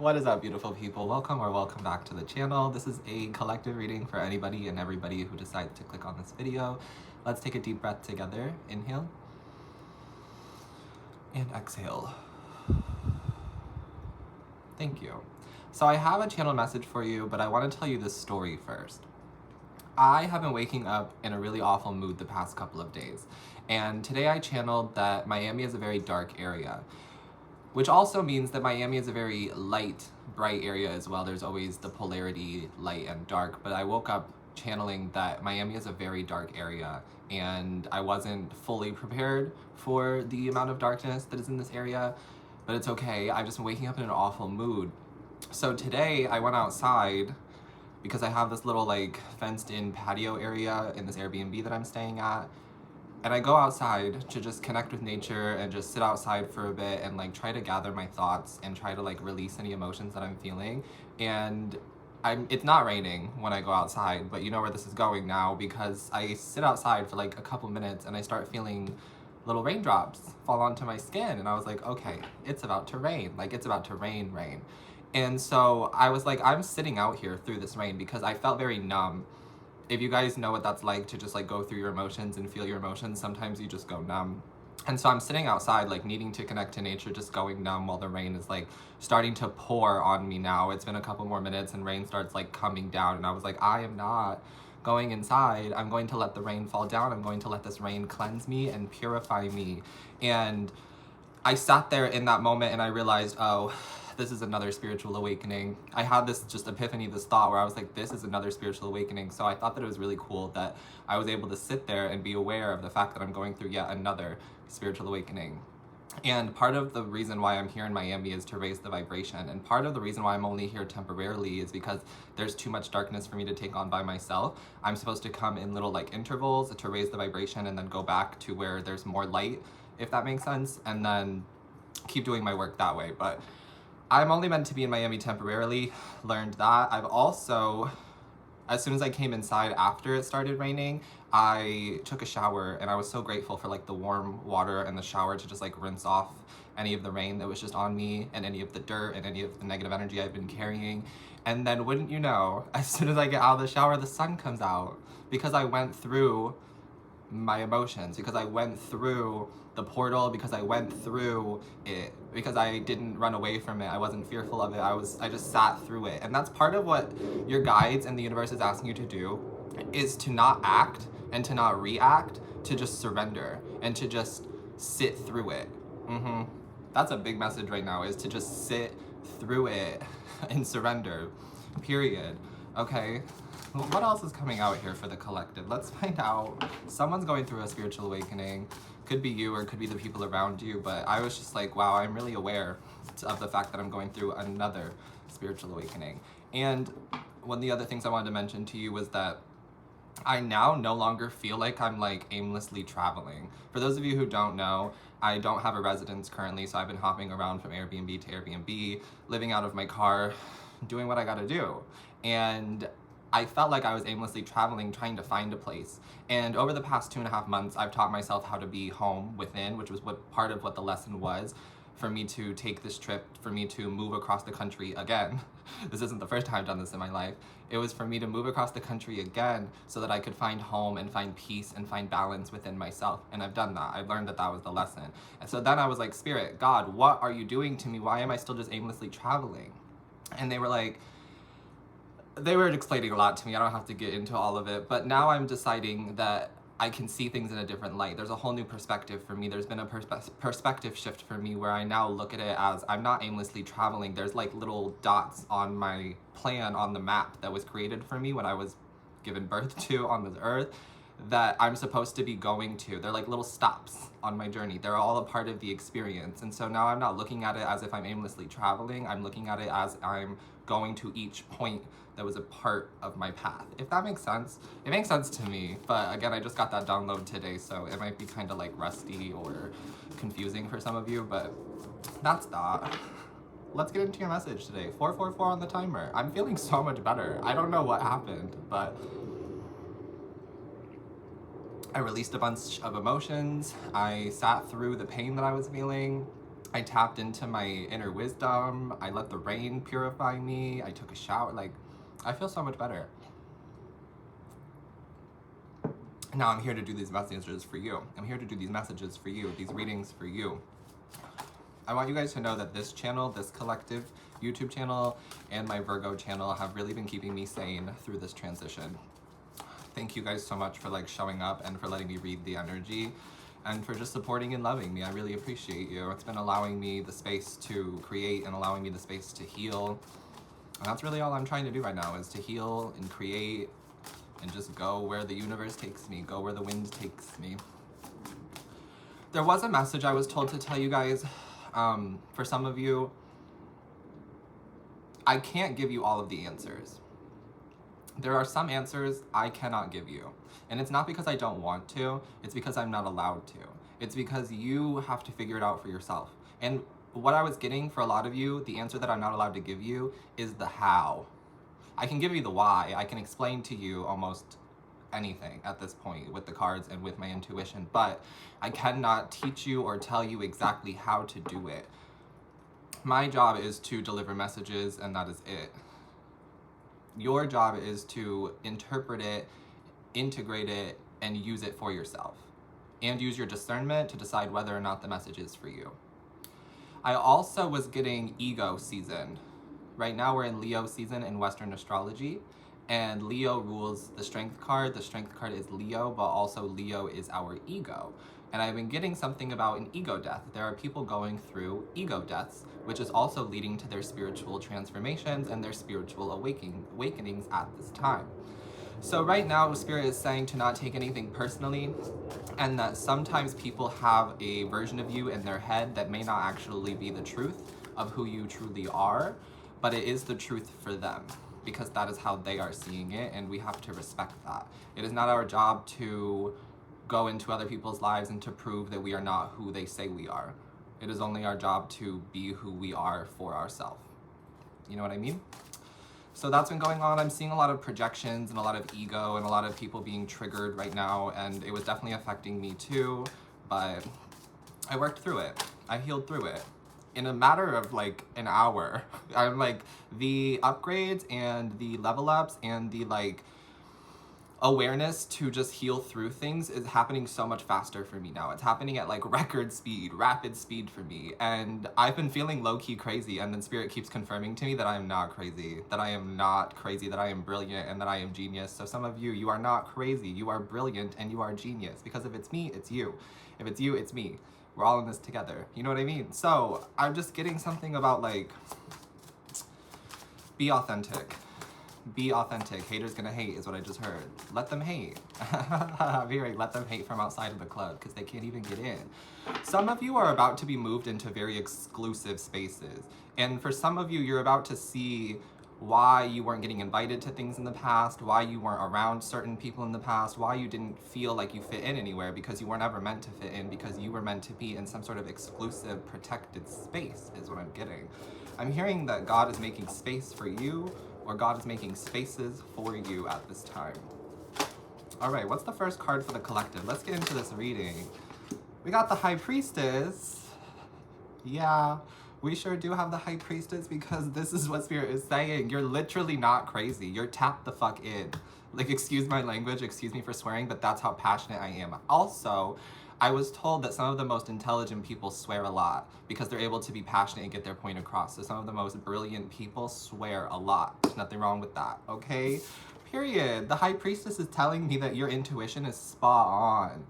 What is up, beautiful people? Welcome back to the channel. This is a collective reading for anybody and everybody who decides to click on this video. Let's take a deep breath together. Inhale and exhale. Thank you. So I have a channel message for you, but I want to tell you this story first. I have been waking up in a really awful mood the past couple of days, and today I channeled that Miami is a very dark area, which also means that Miami is a very light, bright area as well. There's always the polarity, light and dark, but I woke up channeling that Miami is a very dark area, and I wasn't fully prepared for the amount of darkness that is in this area, but it's okay. I've just been waking up in an awful mood. So today I went outside because I have this little fenced in patio area in this Airbnb that I'm staying at. And I go outside to just connect with nature and just sit outside for a bit and try to gather my thoughts and try to release any emotions that I'm feeling. And it's not raining when I go outside, but you know where this is going now, because I sit outside for a couple minutes and I start feeling little raindrops fall onto my skin. And I was like, okay, it's about to rain. It's about to rain. And so I was I'm sitting out here through this rain because I felt very numb. If you guys know what that's like to just go through your emotions and feel your emotions, sometimes you just go numb. And so I'm sitting outside needing to connect to nature, just going numb while the rain is starting to pour on me now. It's been a couple more minutes and rain starts coming down, and I was I am not going inside. I'm going to let the rain fall down. I'm going to let this rain cleanse me and purify me. And I sat there in that moment and I realized, oh, this is another spiritual awakening. I had this just epiphany, this thought where I was this is another spiritual awakening. So I thought that it was really cool that I was able to sit there and be aware of the fact that I'm going through yet another spiritual awakening. And part of the reason why I'm here in Miami is to raise the vibration. And part of the reason why I'm only here temporarily is because there's too much darkness for me to take on by myself. I'm supposed to come in little intervals to raise the vibration and then go back to where there's more light, if that makes sense, and then keep doing my work that way. But I'm only meant to be in Miami temporarily, learned that. I've also, as soon as I came inside after it started raining, I took a shower, and I was so grateful for the warm water and the shower to just rinse off any of the rain that was just on me and any of the dirt and any of the negative energy I've been carrying. And then wouldn't you know, as soon as I get out of the shower, the sun comes out, because I went through my emotions, because I went through the portal, because I went through it, because I didn't run away from it. I wasn't fearful of it. I just sat through it. And that's part of what your guides and the universe is asking you to do, is to not act and to not react, to just surrender and to just sit through it. That's a big message right now, is to just sit through it and surrender, period. Okay, what else is coming out here for the collective? Let's find out. Someone's going through a spiritual awakening. Could be you or could be the people around you, but I was just wow, I'm really aware of the fact that I'm going through another spiritual awakening. And one of the other things I wanted to mention to you was that I now no longer feel like I'm aimlessly traveling. For those of you who don't know, I don't have a residence currently, so I've been hopping around from Airbnb to Airbnb, living out of my car, doing what I gotta do. And I felt like I was aimlessly traveling, trying to find a place. And over the past 2.5 months, I've taught myself how to be home within, which was part of what the lesson was, for me to take this trip, for me to move across the country again. This isn't the first time I've done this in my life. It was for me to move across the country again so that I could find home and find peace and find balance within myself. And I've done that. I've learned that that was the lesson. And so then I was like, Spirit, God, what are you doing to me? Why am I still just aimlessly traveling? And they were explaining a lot to me. I don't have to get into all of it, but now I'm deciding that I can see things in a different light. There's a whole new perspective for me. There's been a perspective shift for me where I now look at it as I'm not aimlessly traveling. There's little dots on my plan on the map that was created for me when I was given birth to on this earth that I'm supposed to be going to. They're little stops on my journey. They're all a part of the experience. And so now I'm not looking at it as if I'm aimlessly traveling. I'm looking at it as I'm going to each point that was a part of my path. If that makes sense. It makes sense to me, but again, I just got that download today, so it might be kind of rusty or confusing for some of you, but that's that. Let's get into your message today. 444 on the timer. I'm feeling so much better. I don't know what happened, but I released a bunch of emotions. I sat through the pain that I was feeling. I tapped into my inner wisdom. I let the rain purify me. I took a shower. Like, I feel so much better. Now I'm here to do these messages for you. I'm here to do these messages for you, these readings for you. I want you guys to know that this channel, this collective YouTube channel, and my Virgo channel have really been keeping me sane through this transition. Thank you guys so much for like showing up and for letting me read the energy and for just supporting and loving me. I really appreciate you. It's been allowing me the space to create and allowing me the space to heal. And that's really all I'm trying to do right now, is to heal and create and just go where the universe takes me, go where the wind takes me. There was a message I was told to tell you guys. For some of you, I can't give you all of the answers. There are some answers I cannot give you. And it's not because I don't want to, it's because I'm not allowed to. It's because you have to figure it out for yourself. And what I was getting for a lot of you, the answer that I'm not allowed to give you is the how. I can give you the why. I can explain to you almost anything at this point with the cards and with my intuition, but I cannot teach you or tell you exactly how to do it. My job is to deliver messages, and that is it. Your job is to interpret it, integrate it, and use it for yourself. And use your discernment to decide whether or not the message is for you. I also was getting ego season. Right now we're in Leo season in Western astrology, and Leo rules the strength card. The strength card is Leo, but also Leo is our ego. And I've been getting something about an ego death. There are people going through ego deaths, which is also leading to their spiritual transformations and their spiritual awakenings at this time. So right now, Spirit is saying to not take anything personally, and that sometimes people have a version of you in their head that may not actually be the truth of who you truly are, but it is the truth for them, because that is how they are seeing it, and we have to respect that. It is not our job to go into other people's lives and to prove that we are not who they say we are. It is only our job to be who we are for ourselves. You know what I mean? So that's been going on. I'm seeing a lot of projections and a lot of ego and a lot of people being triggered right now, and it was definitely affecting me too, but I worked through it. I healed through it. In a matter of like an hour, I'm like, the upgrades and the level ups and the like awareness to just heal through things is happening so much faster for me now. It's happening at like record speed, rapid speed for me. And I've been feeling low-key crazy, and then Spirit keeps confirming to me that I am not crazy, that I am not crazy, that I am brilliant, and that I am genius. So some of you, you are not crazy, you are brilliant, and you are genius. Because if it's me, it's you. If it's you, it's me. We're all in this together. You know what I mean? So I'm just getting something about like, be authentic. Be authentic. Haters gonna hate is what I just heard. Let them hate. Very, let them hate from outside of the club because they can't even get in. Some of you are about to be moved into very exclusive spaces. And for some of you, you're about to see why you weren't getting invited to things in the past, why you weren't around certain people in the past, why you didn't feel like you fit in anywhere, because you were never meant to fit in, because you were meant to be in some sort of exclusive, protected space is what I'm getting. I'm hearing that God is making space for you, or God is making spaces for you at this time. All right, what's the first card for the collective? Let's get into this reading. We got the High Priestess. Yeah, we sure do have the High Priestess, because this is what Spirit is saying. You're literally not crazy. You're tapped the fuck in. Like, excuse my language, excuse me for swearing, but that's how passionate I am. Also, I was told that some of the most intelligent people swear a lot because they're able to be passionate and get their point across. So some of the most brilliant people swear a lot. There's nothing wrong with that, okay? Period. The High Priestess is telling me that your intuition is spot on.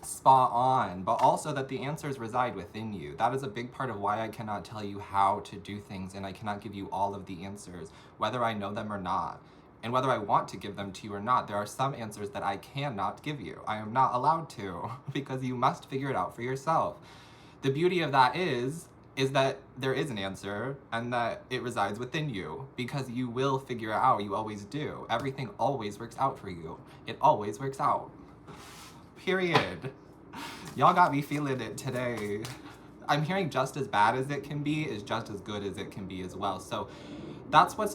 Spot on, but also that the answers reside within you. That is a big part of why I cannot tell you how to do things, and I cannot give you all of the answers, whether I know them or not. And whether I want to give them to you or not, there are some answers that I cannot give you. I am not allowed to, because you must figure it out for yourself. The beauty of that is that there is an answer and that it resides within you, because you will figure it out. You always do. Everything always works out for you. It always works out. Period. Y'all got me feeling it today. I'm hearing just as bad as it can be is just as good as it can be as well. So that's what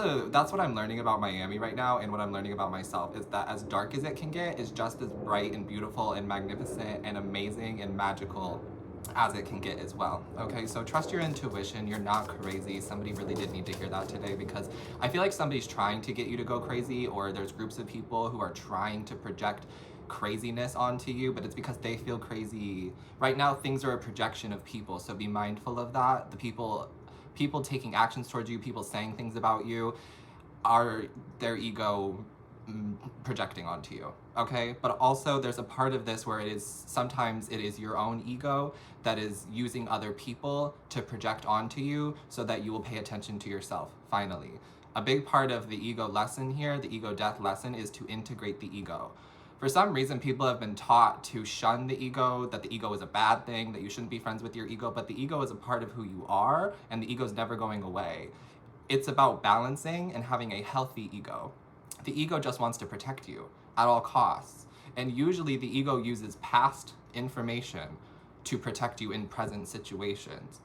I'm learning about Miami right now, and what I'm learning about myself is that as dark as it can get is just as bright and beautiful and magnificent and amazing and magical as it can get as well. Okay, so trust your intuition. You're not crazy. Somebody really did need to hear that today, because I feel like somebody's trying to get you to go crazy, or there's groups of people who are trying to project craziness onto you, but it's because they feel crazy. Right now, things are a projection of people, so be mindful of that. The people taking actions towards you, people saying things about you, are their ego projecting onto you, okay? But also there's a part of this where sometimes it is your own ego that is using other people to project onto you so that you will pay attention to yourself, finally. A big part of the ego lesson here, the ego death lesson, is to integrate the ego. For some reason, people have been taught to shun the ego, that the ego is a bad thing, that you shouldn't be friends with your ego, but the ego is a part of who you are, and the ego is never going away. It's about balancing and having a healthy ego. The ego just wants to protect you at all costs. And usually the ego uses past information to protect you in present situations.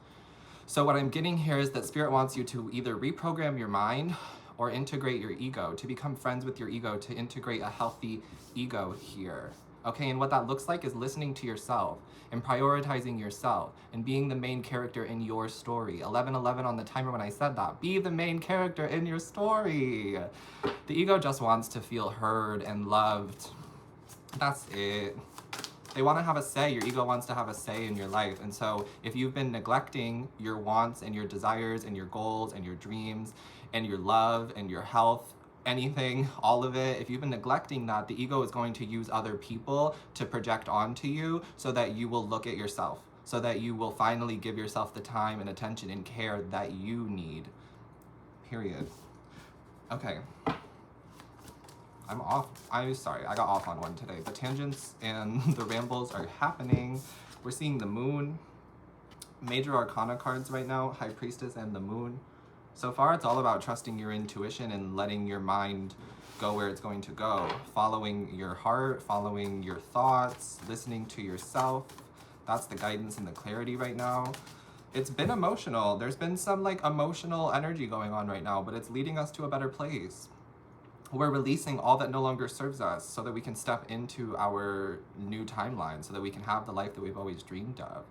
So what I'm getting here is that Spirit wants you to either reprogram your mind or integrate your ego, to become friends with your ego, to integrate a healthy ego here. Okay, and what that looks like is listening to yourself and prioritizing yourself and being the main character in your story. 1111 on the timer when I said that. Be the main character in your story. The ego just wants to feel heard and loved. That's it. They want to have a say. Your ego wants to have a say in your life. And so if you've been neglecting your wants and your desires and your goals and your dreams and your love and your health, anything, all of it, if you've been neglecting that, the ego is going to use other people to project onto you so that you will look at yourself, so that you will finally give yourself the time and attention and care that you need. Period. Okay. I'm off. I'm sorry, I got off on one today. The tangents and the rambles are happening. We're seeing the moon. Major Arcana cards right now, High Priestess and the moon. So far, it's all about trusting your intuition and letting your mind go where it's going to go. Following your heart, following your thoughts, listening to yourself. That's the guidance and the clarity right now. It's been emotional. There's been some like emotional energy going on right now, but it's leading us to a better place. We're releasing all that no longer serves us so that we can step into our new timeline, so that we can have the life that we've always dreamed of.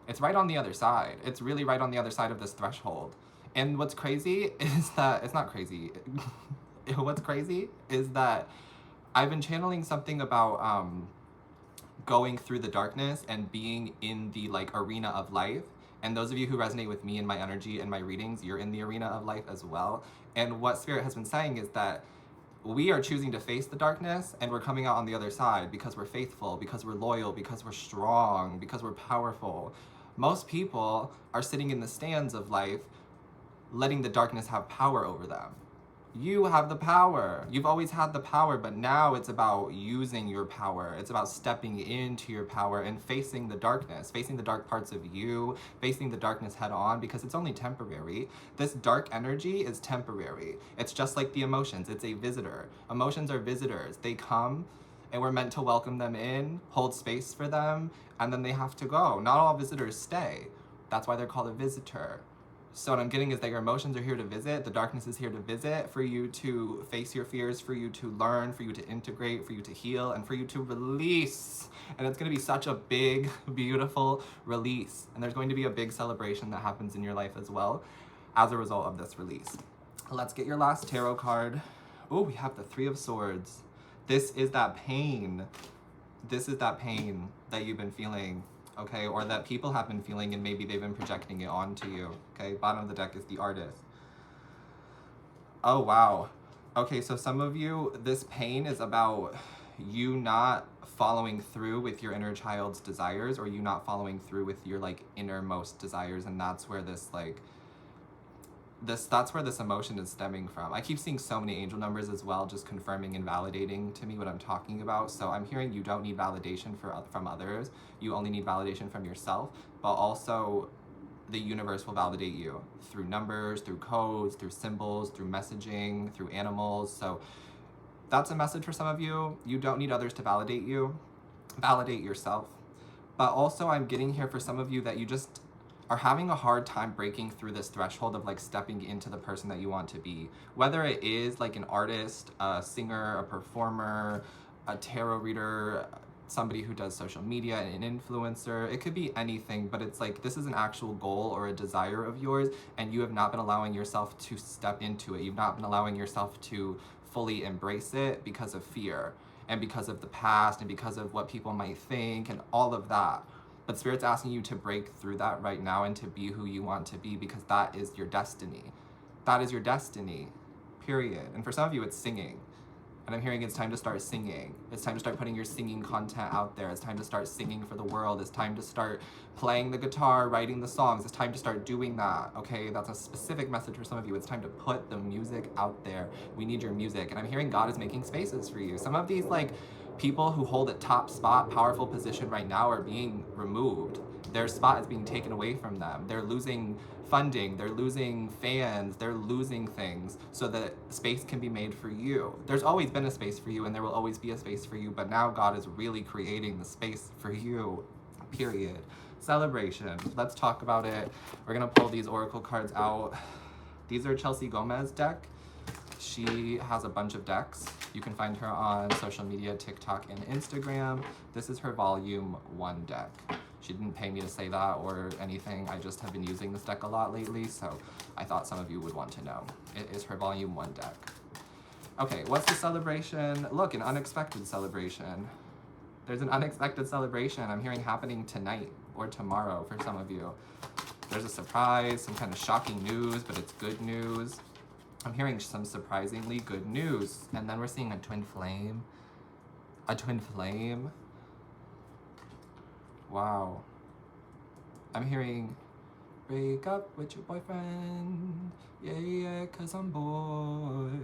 It's right on the other side. It's really right on the other side of this threshold. And what's crazy is that, it's not crazy. What's crazy is that I've been channeling something about going through the darkness and being in the like arena of life. And those of you who resonate with me and my energy and my readings, you're in the arena of life as well. And what Spirit has been saying is that we are choosing to face the darkness, and we're coming out on the other side because we're faithful, because we're loyal, because we're strong, because we're powerful. Most people are sitting in the stands of life, letting the darkness have power over them. You have the power. You've always had the power, but now it's about using your power. It's about stepping into your power and facing the darkness, facing the dark parts of you, facing the darkness head on, because it's only temporary. This dark energy is temporary. It's just like the emotions. It's a visitor. Emotions are visitors. They come, and we're meant to welcome them in, hold space for them, and then they have to go. Not all visitors stay. That's why they're called a visitor. So what I'm getting is that your emotions are here to visit, the darkness is here to visit, for you to face your fears, for you to learn, for you to integrate, for you to heal, and for you to release. And it's going to be such a big, beautiful release. And there's going to be a big celebration that happens in your life as well as a result of this release. Let's get your last tarot card. Oh, we have the Three of Swords. This is that pain. This is that pain that you've been feeling. Okay, or that people have been feeling, and maybe they've been projecting it onto you. Okay, bottom of the deck is the Artist. Oh, wow. Okay, so some of you, this pain is about you not following through with your inner child's desires, or you not following through with your like innermost desires, and that's where this like that's where this emotion is stemming from. I keep seeing so many angel numbers as well, just confirming and validating to me what I'm talking about. So I'm hearing you don't need validation from others. You only need validation from yourself, but also the universe will validate you through numbers, through codes, through symbols, through messaging, through animals. So that's a message for some of you. You don't need others to validate you. Validate yourself. But also I'm getting here for some of you that you just are having a hard time breaking through this threshold of like stepping into the person that you want to be. Whether it is like an artist, a singer, a performer, a tarot reader, somebody who does social media, an influencer. It could be anything, but it's like this is an actual goal or a desire of yours, and you have not been allowing yourself to step into it. You've not been allowing yourself to fully embrace it because of fear and because of the past and because of what people might think and all of that. But Spirit's asking you to break through that right now and to be who you want to be, because that is your destiny. That is your destiny, period. And for some of you, it's singing. And I'm hearing it's time to start singing. It's time to start putting your singing content out there. It's time to start singing for the world. It's time to start playing the guitar, writing the songs. It's time to start doing that, okay? That's a specific message for some of you. It's time to put the music out there. We need your music. And I'm hearing God is making spaces for you. Some of these like people who hold a top spot, powerful position right now are being removed. Their spot is being taken away from them. They're losing funding, they're losing fans, they're losing things so that space can be made for you. There's always been a space for you and there will always be a space for you, but now God is really creating the space for you, period. Celebration, let's talk about it. We're gonna pull these oracle cards out. These are Chelsea Gomez deck. She has a bunch of decks. You can find her on social media, TikTok and Instagram. This is her volume 1 deck. She didn't pay me to say that or anything. I just have been using this deck a lot lately, so I thought some of you would want to know. It is her volume 1 deck. Okay, what's the celebration? Look, an unexpected celebration. There's an unexpected celebration I'm hearing happening tonight or tomorrow for some of you. There's a surprise, some kind of shocking news, but it's good news. I'm hearing some surprisingly good news. And then we're seeing a twin flame. A twin flame. Wow. I'm hearing, break up with your boyfriend. Yeah, yeah, 'cause I'm bored.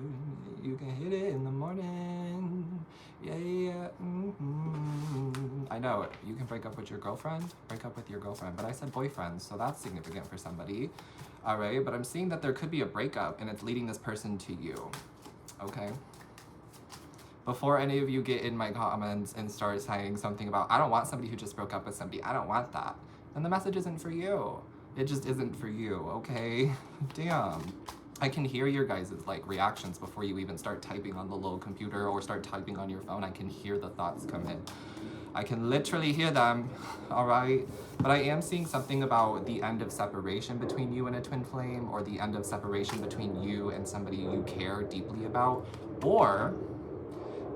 You can hit it in the morning. Yeah, yeah, I know, you can break up with your girlfriend. Break up with your girlfriend. But I said boyfriend, so that's significant for somebody. All right, but I'm seeing that there could be a breakup and it's leading this person to you. Okay? Before any of you get in my comments and start saying something about, I don't want somebody who just broke up with somebody, I don't want that, then the message isn't for you. It just isn't for you, okay? Damn. I can hear your guys' like reactions before you even start typing on the little computer or start typing on your phone. I can hear the thoughts come in. I can literally hear them, all right? But I am seeing something about the end of separation between you and a twin flame, or the end of separation between you and somebody you care deeply about, or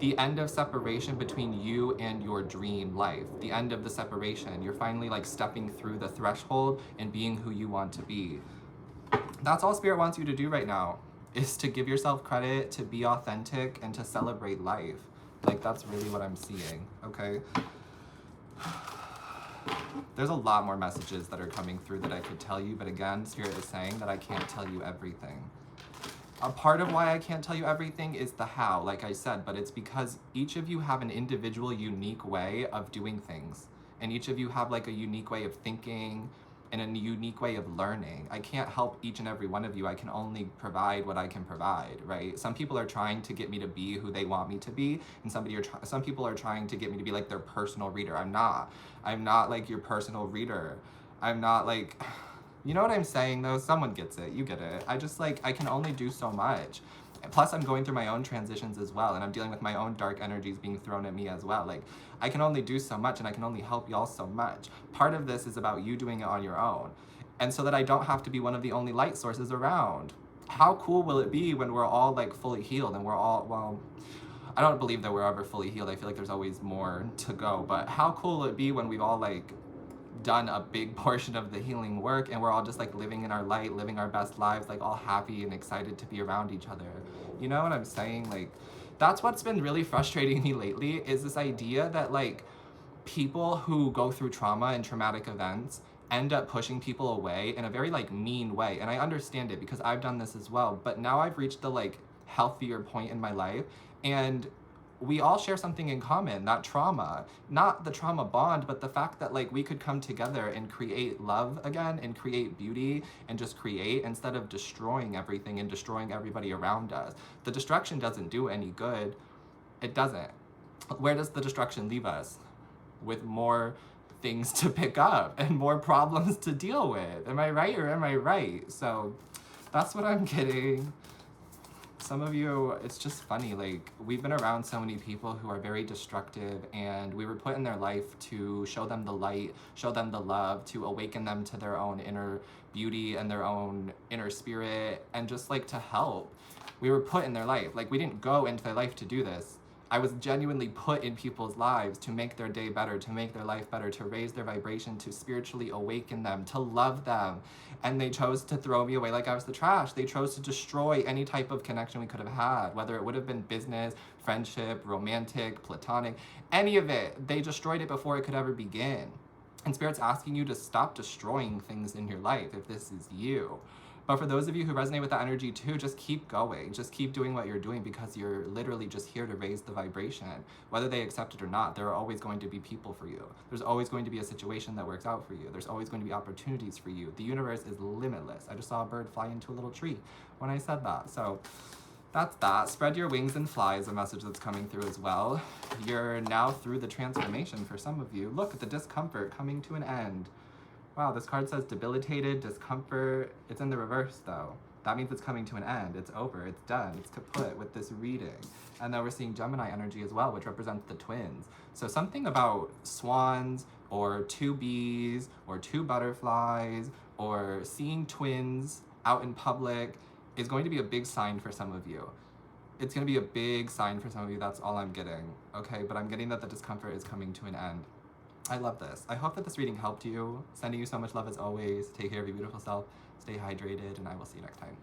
the end of separation between you and your dream life. The end of the separation. You're finally like stepping through the threshold and being who you want to be. That's all Spirit wants you to do right now, is to give yourself credit, to be authentic, and to celebrate life. Like, that's really what I'm seeing, okay? There's a lot more messages that are coming through that I could tell you, but again, Spirit is saying that I can't tell you everything. A part of why I can't tell you everything is the how, like I said, but it's because each of you have an individual, unique way of doing things. And each of you have like a unique way of thinking and a unique way of learning. I can't help each and every one of you. I can only provide what I can provide, right? Some people are trying to get me to be who they want me to be, and some people are trying to get me to be like their personal reader. I'm not like your personal reader. I'm not like, you know what I'm saying though? Someone gets it, you get it. I just like, I can only do so much. Plus I'm going through my own transitions as well, and I'm dealing with my own dark energies being thrown at me as well. Like, I can only do so much, and I can only help y'all so much. Part of this is about you doing it on your own, and so that I don't have to be one of the only light sources around. How cool will it be when we're all like fully healed and we're all, well, I don't believe that we're ever fully healed. I feel like there's always more to go, but how cool will it be when we've all like done a big portion of the healing work and we're all just like living in our light, living our best lives, like all happy and excited to be around each other. You know what I'm saying? Like, that's what's been really frustrating me lately, is this idea that like people who go through trauma and traumatic events end up pushing people away in a very like mean way. And I understand it because I've done this as well, but now I've reached the like healthier point in my life, and we all share something in common, that trauma. Not the trauma bond, but the fact that like we could come together and create love again and create beauty and just create, instead of destroying everything and destroying everybody around us. The destruction doesn't do any good. It doesn't. Where does the destruction leave us? With more things to pick up and more problems to deal with. Am I right or am I right? So that's what I'm getting. some of you, it's just funny, like, we've been around so many people who are very destructive, and we were put in their life to show them the light, show them the love, to awaken them to their own inner beauty and their own inner spirit, and just like to help. We were put in their life. Like, we didn't go into their life to do this. I was genuinely put in people's lives to make their day better, to make their life better, to raise their vibration, to spiritually awaken them, to love them. And they chose to throw me away like I was the trash. They chose to destroy any type of connection we could have had, whether it would have been business, friendship, romantic, platonic, any of it. They destroyed it before it could ever begin. And Spirit's asking you to stop destroying things in your life if this is you. But for those of you who resonate with that energy too, just keep going. Just keep doing what you're doing, because you're literally just here to raise the vibration. Whether they accept it or not, there are always going to be people for you. There's always going to be a situation that works out for you. There's always going to be opportunities for you. The universe is limitless. I just saw a bird fly into a little tree when I said that. So that's that. Spread your wings and fly is a message that's coming through as well. You're now through the transformation for some of you. Look at the discomfort coming to an end. Wow, this card says debilitated, discomfort. It's in the reverse though. That means it's coming to an end. It's over, it's done, it's kaput with this reading. And then we're seeing Gemini energy as well, which represents the twins. So something about swans, or two bees, or two butterflies, or seeing twins out in public is going to be a big sign for some of you. It's going to be a big sign for some of you, that's all I'm getting. Okay, but I'm getting that the discomfort is coming to an end. I love this. I hope that this reading helped you. Sending you so much love as always. Take care of your beautiful self. Stay hydrated, and I will see you next time.